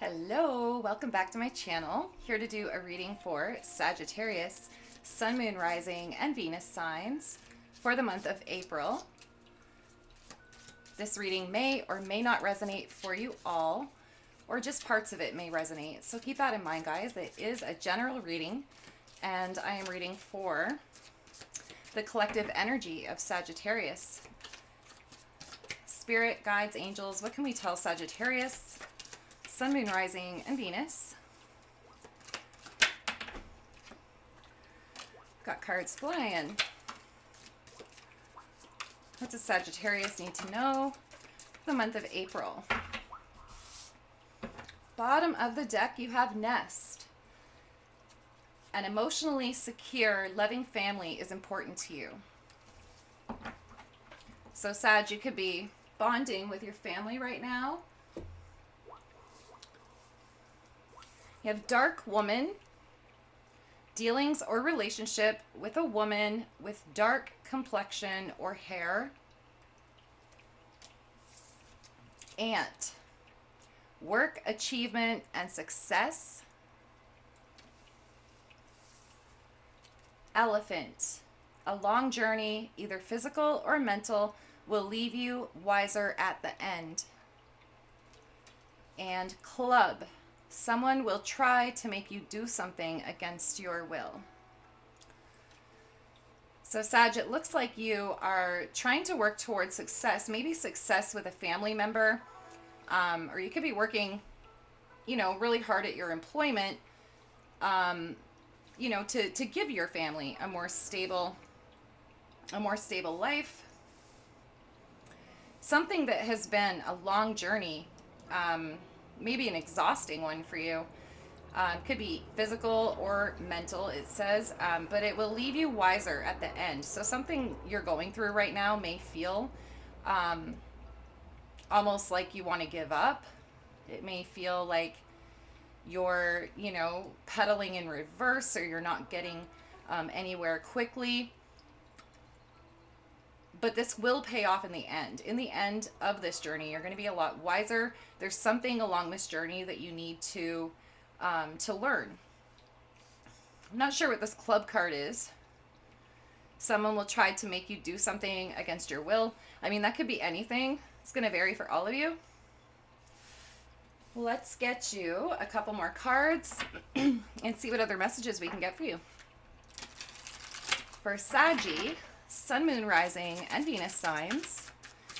Hello, welcome back to my channel. Here to do a reading for Sagittarius, Sun, Moon, Rising, and Venus signs for the month of April. This reading may or may not resonate for you all, or just parts of it may resonate. So keep that in mind, guys. It is a general reading, and I am reading for the collective energy of Sagittarius. Spirit, guides, angels, what can we tell Sagittarius? Sun, Moon, Rising, and Venus. Got cards flying. What does Sagittarius need to know for the month of April? Bottom of the deck, you have Nest. An emotionally secure, loving family is important to you. So, Sag, you could be bonding with your family right now. You have Dark Woman, dealings or relationship with a woman with dark complexion or hair. Ant, work, achievement, and success. Elephant, a long journey, either physical or mental, will leave you wiser at the end. And Club, someone will try to make you do something against your will. So Sag, it looks like you are trying to work towards success, maybe success with a family member, or you could be working, really hard at your employment, to give your family a more stable life. Something that has been a long journey, maybe an exhausting one for you. Could be physical or mental, it says, but it will leave you wiser at the end. So something you're going through right now may feel almost like you want to give up. It may feel like you're, pedaling in reverse, or you're not getting anywhere quickly. But this will pay off in the end. In the end of this journey, you're going to be a lot wiser. There's something along this journey that you need to learn. I'm not sure what this Club card is. Someone will try to make you do something against your will. I mean, that could be anything. It's going to vary for all of you. Let's get you a couple more cards and see what other messages we can get for you. For Saggy, Sun, Moon, Rising, and Venus signs.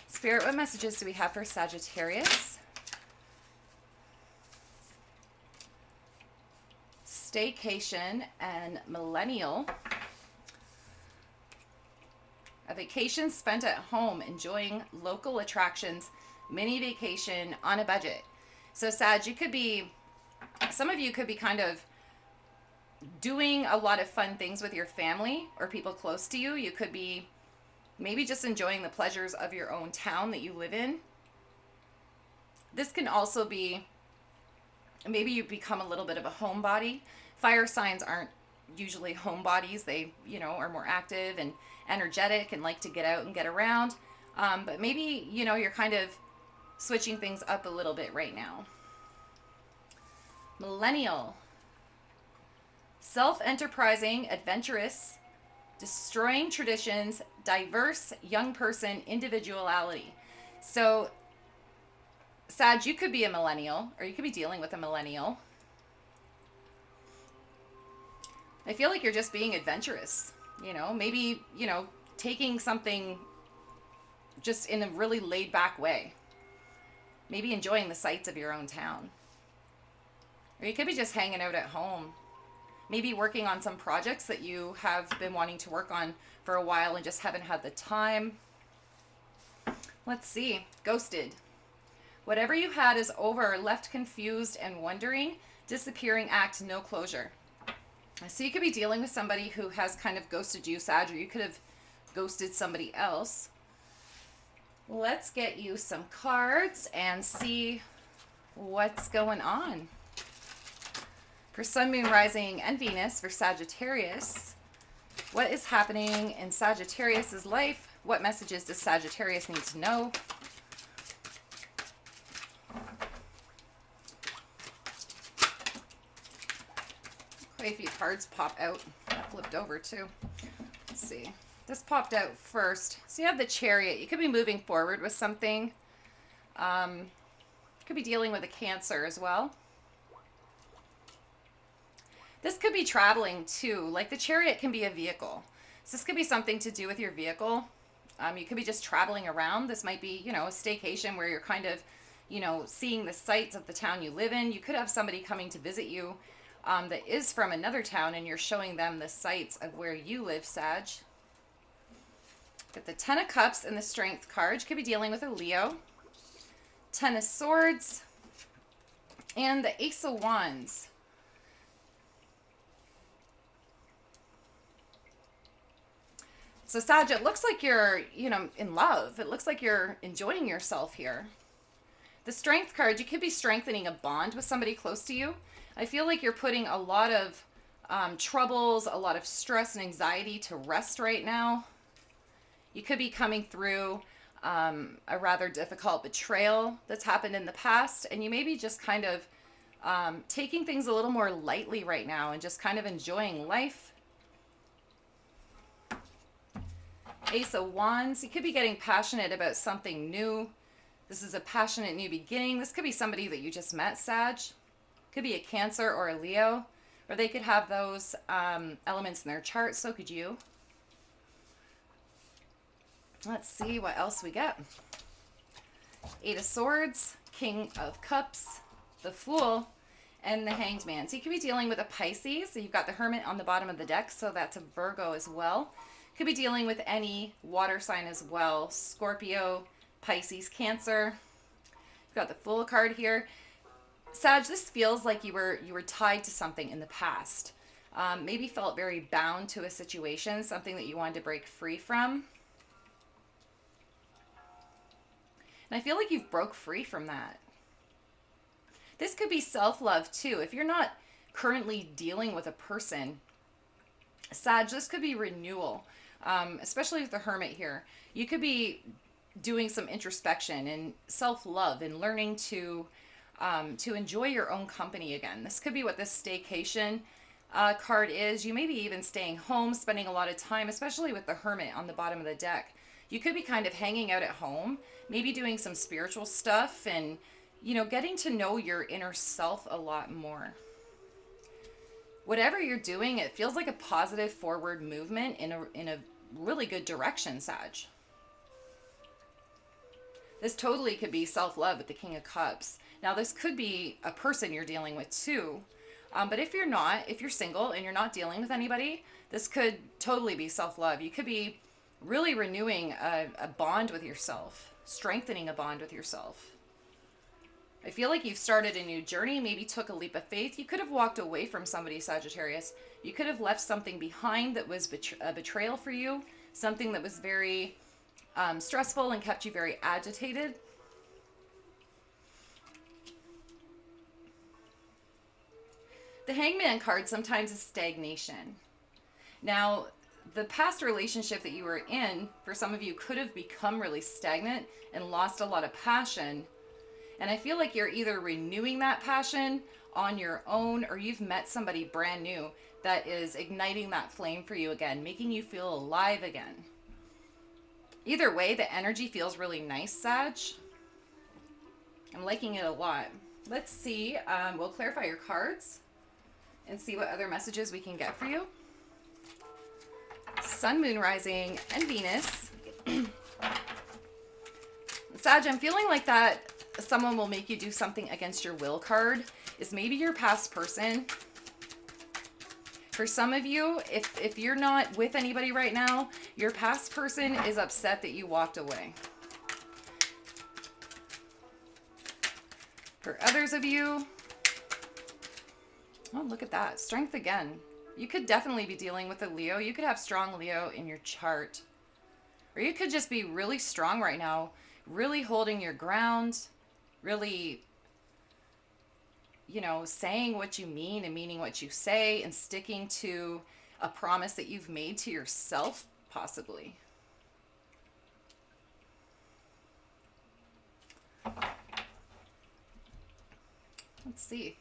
Spirit, what messages do we have for Sagittarius? Staycation and millennial. A vacation spent at home, enjoying local attractions, mini vacation on a budget. So Sag, some of you could be kind of doing a lot of fun things with your family or people close to you. You could be maybe just enjoying the pleasures of your own town that you live in. This can also be, maybe you become a little bit of a homebody. Fire signs aren't usually homebodies. They, are more active and energetic and like to get out and get around. But maybe, you're kind of switching things up a little bit right now. Millennial. Self-enterprising, adventurous, destroying traditions, diverse, young person, individuality. So, Sag, you could be a millennial, or you could be dealing with a millennial. I feel like you're just being adventurous, maybe, taking something just in a really laid-back way. Maybe enjoying the sights of your own town. Or you could be just hanging out at home. Maybe working on some projects that you have been wanting to work on for a while and just haven't had the time. Let's see. Ghosted. Whatever you had is over, left confused and wondering, disappearing act, no closure. So you could be dealing with somebody who has kind of ghosted you, Sag, or you could have ghosted somebody else. Let's get you some cards and see what's going on. For Sun, Moon, Rising, and Venus, for Sagittarius, what is happening in Sagittarius's life? What messages does Sagittarius need to know? Quite a few cards pop out. That flipped over too. Let's see. This popped out first. So you have the Chariot. You could be moving forward with something. Could be dealing with a Cancer as well. This could be traveling too. Like the Chariot can be a vehicle. So this could be something to do with your vehicle. You could be just traveling around. This might be, you know, a staycation where you're kind of, you know, seeing the sights of the town you live in. You could have somebody coming to visit you that is from another town, and you're showing them the sights of where you live, Sag. Got the Ten of Cups and the Strength card. You could be dealing with a Leo. Ten of Swords and the Ace of Wands. So Sag, it looks like you're, you know, in love. It looks like you're enjoying yourself here. The Strength card, you could be strengthening a bond with somebody close to you. I feel like you're putting a lot of troubles, a lot of stress and anxiety to rest right now. You could be coming through a rather difficult betrayal that's happened in the past, and you may be just kind of taking things a little more lightly right now and just kind of enjoying life. Ace of Wands, you could be getting passionate about something new. This is a passionate new beginning. This could be somebody that you just met, Sag. Could be a Cancer or a Leo, or they could have those elements in their chart. So could you. Let's see what else we get. Eight of Swords, King of Cups, the Fool, and the Hanged Man. So you could be dealing with a Pisces. So you've got the Hermit on the bottom of the deck, so that's a Virgo as well. Could be dealing with any water sign as well. Scorpio, Pisces, Cancer. You've got the Fool card here. Sag, this feels like you were tied to something in the past. Maybe felt very bound to a situation, something that you wanted to break free from. And I feel like you've broke free from that. This could be self-love too. If you're not currently dealing with a person, Sag, this could be renewal, especially with the Hermit here. You could be doing some introspection and self-love and learning to enjoy your own company again. This could be what this staycation card is. You may be even staying home, spending a lot of time, especially with the Hermit on the bottom of the deck. You could be kind of hanging out at home, maybe doing some spiritual stuff and, you know, getting to know your inner self a lot more. Whatever you're doing, it feels like a positive forward movement in a really good direction, Sag. This totally could be self-love with the King of Cups. Now, this could be a person you're dealing with too. But if you're single and you're not dealing with anybody, this could totally be self-love. You could be really renewing a bond with yourself, strengthening a bond with yourself. I feel like you've started a new journey, maybe took a leap of faith. You could have walked away from somebody, Sagittarius. You could have left something behind that was a betrayal for you, something that was very stressful and kept you very agitated. The Hangman card sometimes is stagnation. Now, the past relationship that you were in, for some of you, could have become really stagnant and lost a lot of passion. And I feel like you're either renewing that passion on your own, or you've met somebody brand new that is igniting that flame for you again, making you feel alive again. Either way, the energy feels really nice, Sag. I'm liking it a lot. Let's see. We'll clarify your cards and see what other messages we can get for you. Sun, Moon, Rising, and Venus. Sag, I'm feeling like that someone will make you do something against your will card is maybe your past person. For some of you, if you're not with anybody right now, your past person is upset that you walked away. For others of you, oh, look at that. Strength again. You could definitely be dealing with a Leo. You could have strong Leo in your chart. Or you could just be really strong right now, really holding your ground, really, you know, saying what you mean and meaning what you say and sticking to a promise that you've made to yourself, possibly. Let's see.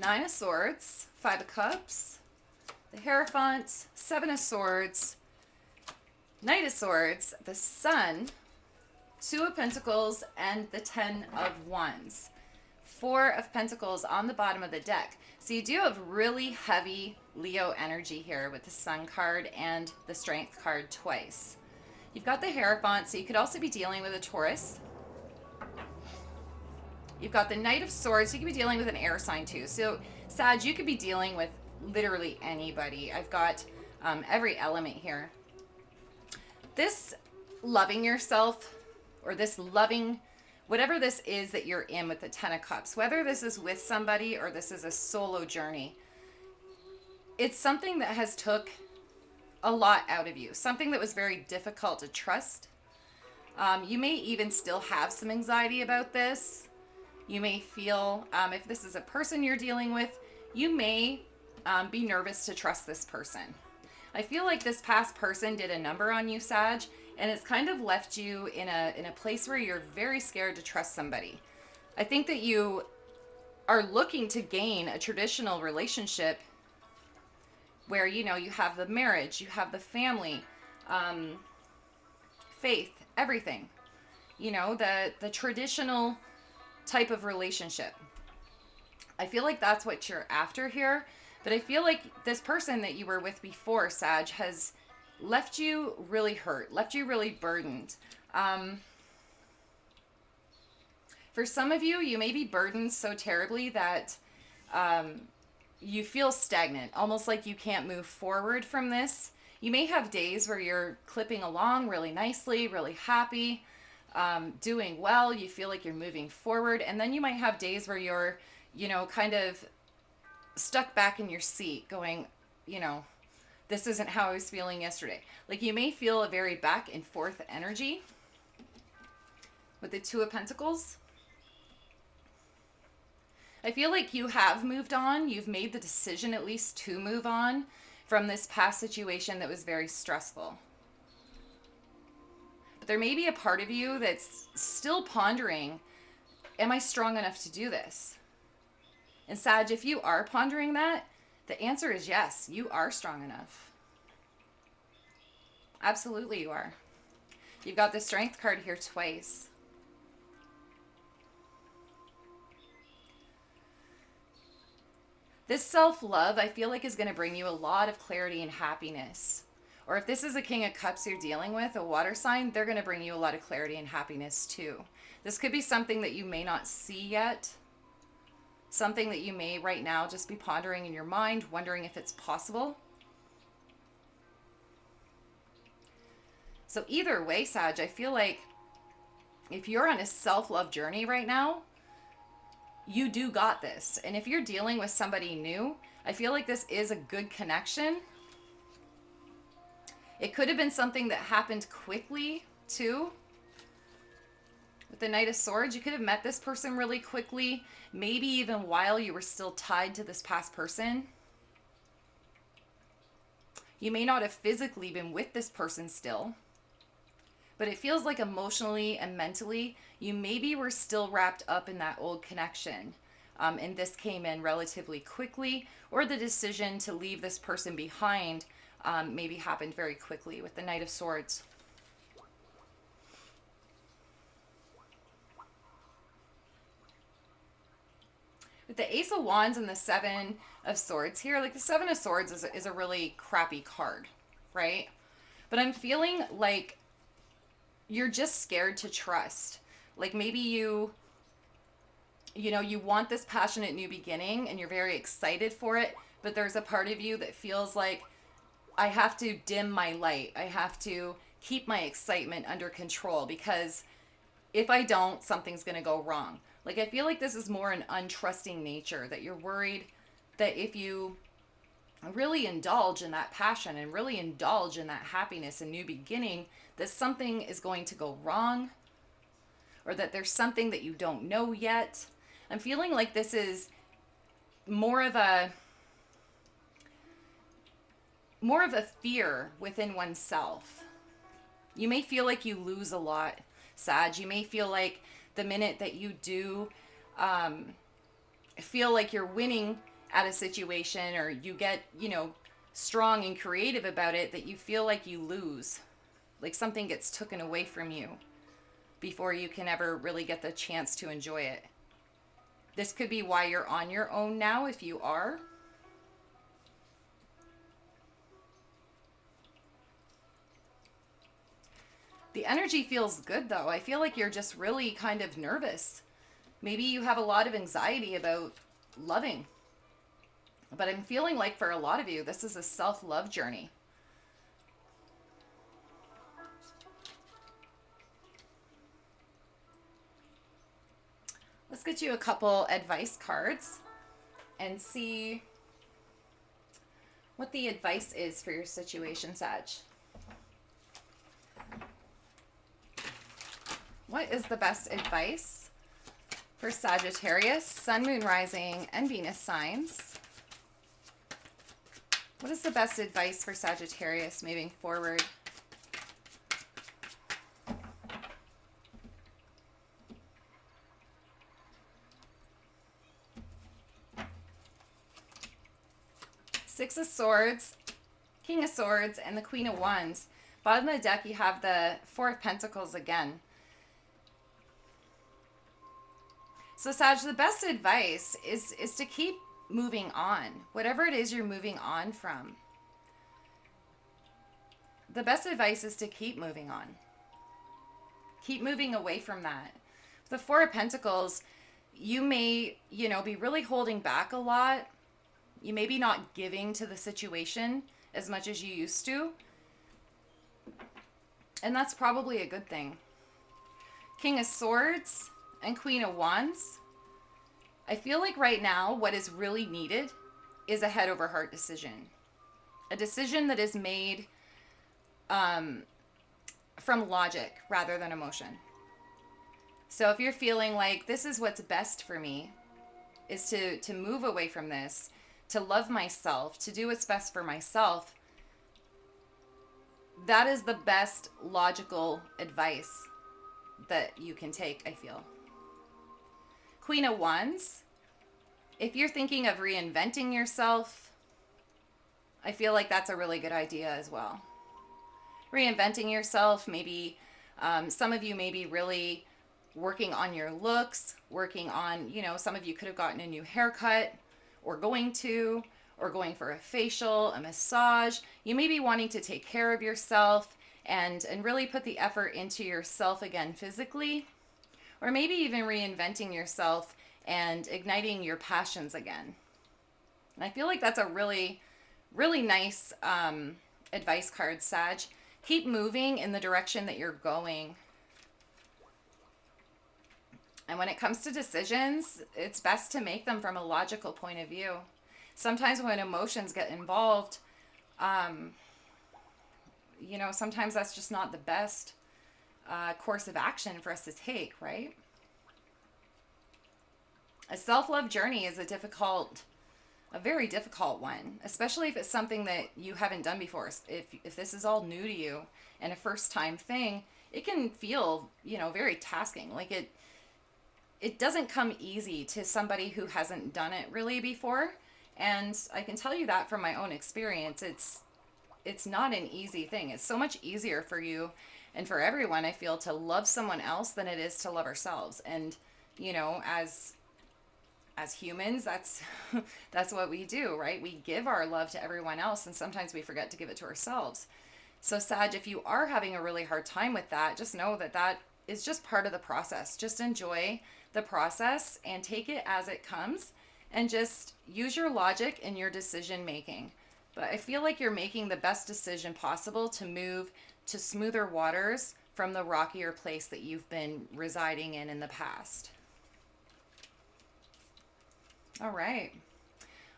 Nine of Swords, Five of Cups, the Hierophant, Seven of Swords, Knight of Swords, the Sun, Two of Pentacles, and the Ten of Wands. Four of Pentacles on the bottom of the deck. So you do have really heavy Leo energy here with the Sun card and the Strength card twice. You've got the Hierophant, so you could also be dealing with a Taurus. You've got the Knight of Swords, so you could be dealing with an air sign too. So Sag, you could be dealing with literally anybody. I've got every element here. This loving yourself, or this loving, whatever this is that you're in with the Ten of Cups, whether this is with somebody or this is a solo journey, it's something that has took a lot out of you, something that was very difficult to trust. You may even still have some anxiety about this. You may feel, if this is a person you're dealing with, you may be nervous to trust this person. I feel like this past person did a number on you, Sag, and it's kind of left you in a place where you're very scared to trust somebody. I think that you are looking to gain a traditional relationship where, you know, you have the marriage, you have the family, faith, everything. You know, the traditional type of relationship. I feel like that's what you're after here, but I feel like this person that you were with before, Sag, has left you really hurt, left you really burdened. For some of you, you may be burdened so terribly that you feel stagnant, almost like you can't move forward from this. You may have days where you're clipping along really nicely, really happy, doing well. You feel like you're moving forward. And then you might have days where you're, you know, kind of stuck back in your seat going, you know, this isn't how I was feeling yesterday. Like you may feel a very back and forth energy with the Two of Pentacles. I feel like you have moved on. You've made the decision at least to move on from this past situation that was very stressful. But there may be a part of you that's still pondering, am I strong enough to do this? And Sag, if you are pondering that, the answer is yes, you are strong enough. Absolutely you are. You've got the Strength card here twice. This self-love, I feel like, is going to bring you a lot of clarity and happiness. Or if this is a King of Cups you're dealing with, a water sign, they're going to bring you a lot of clarity and happiness too. This could be something that you may not see yet. Something that you may right now just be pondering in your mind, wondering if it's possible. So either way, Sag, I feel like if you're on a self-love journey right now, you do got this. And if you're dealing with somebody new, I feel like this is a good connection. It could have been something that happened quickly too. With the Knight of Swords, you could have met this person really quickly, maybe even while you were still tied to this past person. You may not have physically been with this person still, but it feels like emotionally and mentally, you maybe were still wrapped up in that old connection. And this came in relatively quickly, or the decision to leave this person behind maybe happened very quickly with the Knight of Swords. With the Ace of Wands and the Seven of Swords here, like the Seven of Swords is a really crappy card, right? But I'm feeling like you're just scared to trust. Like maybe you know, you want this passionate new beginning and you're very excited for it, but there's a part of you that feels like, I have to dim my light. I have to keep my excitement under control because if I don't, something's going to go wrong. Like I feel like this is more an untrusting nature, that you're worried that if you really indulge in that passion and really indulge in that happiness and new beginning, that something is going to go wrong, or that there's something that you don't know yet. I'm feeling like this is more of a fear within oneself. You may feel like you lose a lot, Sag. You may feel like the minute that you do feel like you're winning at a situation, or you get, strong and creative about it, that you feel like you lose. Like something gets taken away from you before you can ever really get the chance to enjoy it. This could be why you're on your own now, if you are. The energy feels good though. I feel like you're just really kind of nervous. Maybe you have a lot of anxiety about loving. But I'm feeling like for a lot of you, this is a self-love journey. Let's get you a couple advice cards and see what the advice is for your situation, Sag. What is the best advice for Sagittarius, Sun, Moon, Rising, and Venus signs? What is the best advice for Sagittarius moving forward? Six of Swords, King of Swords, and the Queen of Wands. Bottom of the deck, you have the Four of Pentacles again. So Sag, the best advice is to keep moving on. Whatever it is you're moving on from. The best advice is to keep moving on. Keep moving away from that. The Four of Pentacles, you may, be really holding back a lot. You may be not giving to the situation as much as you used to. And that's probably a good thing. King of Swords and Queen of Wands. I feel like right now what is really needed is a head over heart decision. A decision that is made from logic rather than emotion. So if you're feeling like this is what's best for me, is to move away from this, to love myself, to do what's best for myself, that is the best logical advice that you can take, I feel. Queen of Wands, if you're thinking of reinventing yourself, I feel like that's a really good idea as well. Reinventing yourself, maybe some of you may be really working on your looks, working on, some of you could have gotten a new haircut, or going for a facial, a massage. You may be wanting to take care of yourself and really put the effort into yourself again physically, or maybe even reinventing yourself and igniting your passions again. And I feel like that's a really, really nice advice card, Sag. Keep moving in the direction that you're going. And when it comes to decisions, it's best to make them from a logical point of view. Sometimes when emotions get involved, sometimes that's just not the best course of action for us to take, right? A self-love journey is a very difficult one, especially if it's something that you haven't done before. If this is all new to you and a first-time thing, it can feel, very tasking. Like it doesn't come easy to somebody who hasn't done it really before. And I can tell you that from my own experience. It's not an easy thing. It's so much easier for you and for everyone, I feel, to love someone else than it is to love ourselves. And, as humans, that's what we do, right? We give our love to everyone else, and sometimes we forget to give it to ourselves. So Sag, if you are having a really hard time with that, just know that is just part of the process. Just enjoy the process and take it as it comes, and just use your logic in your decision making. But I feel like you're making the best decision possible to move to smoother waters from the rockier place that you've been residing in the past. All right.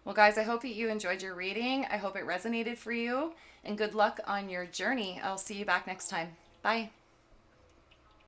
Well, guys, I hope that you enjoyed your reading. I hope it resonated for you, and good luck on your journey. I'll see you back next time. Bye.